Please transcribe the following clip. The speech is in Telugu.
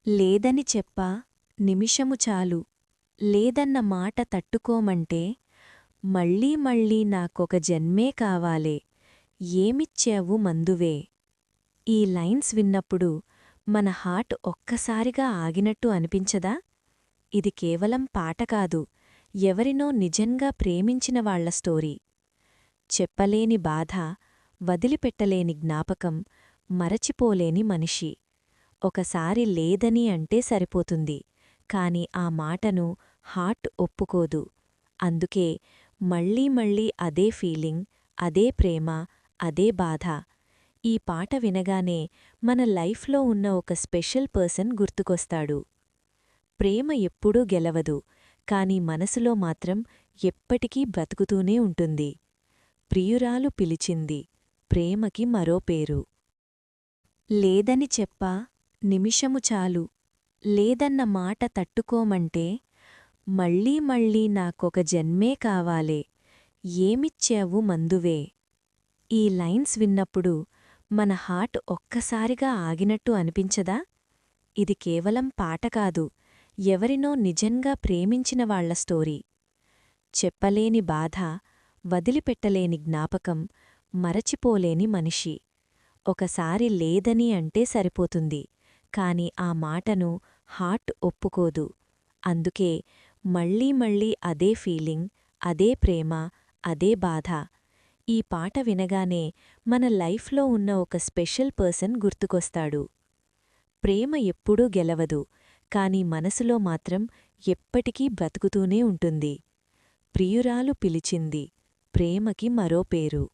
లేదని చెప్పా నిమిషము చాలు లేదన్న మాట తట్టుకోమంటే మళ్ళీ మళ్ళీ నాకొక జన్మే కావాలే ఏమిచ్చావు మందువే. ఈ లైన్స్ విన్నప్పుడు మన హార్ట్ ఒక్కసారిగా ఆగినట్టు అనిపించదా? ఇది కేవలం పాట కాదు, ఎవరినో నిజంగా ప్రేమించిన వాళ్ల స్టోరీ. చెప్పలేని బాధ, వదిలిపెట్టలేని జ్ఞాపకం, మరచిపోలేని మనిషి. ఒకసారి లేదని అంటే సరిపోతుంది, కాని ఆ మాటను హార్ట్ ఒప్పుకోదు. అందుకే మళ్ళీ మళ్ళీ అదే ఫీలింగ్, అదే ప్రేమ, అదే బాధ. ఈ పాట వినగానే మన లైఫ్లో ఉన్న ఒక స్పెషల్ పర్సన్ గుర్తుకొస్తాడు. ప్రేమ ఎప్పుడూ గెలవదు, కాని మనసులో మాత్రం ఎప్పటికీ బ్రతుకుతూనే ఉంటుంది. ప్రియురాలు పిలిచింది, ప్రేమకి మరో పేరు. లేదని చెప్పా నిమిషము చాలు లేదన్న మాట తట్టుకోమంటే మళ్ళీ మళ్ళీ నాకొక జన్మే కావాలే ఏమిచ్చావు మందువే. ఈ లైన్స్ విన్నప్పుడు మన హార్ట్ ఒక్కసారిగా ఆగినట్టు అనిపించదా? ఇది కేవలం పాట కాదు, ఎవరినో నిజంగా ప్రేమించిన వాళ్ల స్టోరీ. చెప్పలేని బాధ, వదిలిపెట్టలేని జ్ఞాపకం, మరచిపోలేని మనిషి. ఒకసారి లేదని అంటే సరిపోతుంది, కాని ఆ మాటను హార్ట్ ఒప్పుకోదు. అందుకే మళ్ళీ మళ్ళీ అదే ఫీలింగ్, అదే ప్రేమ, అదే బాధ. ఈ పాట వినగానే మన లైఫ్లో ఉన్న ఒక స్పెషల్ పర్సన్ గుర్తుకొస్తాడు. ప్రేమ ఎప్పుడూ గెలవదు, కాని మనసులో మాత్రం ఎప్పటికీ బ్రతుకుతూనే ఉంటుంది. ప్రియురాలు పిలిచింది, ప్రేమకి మరో పేరు.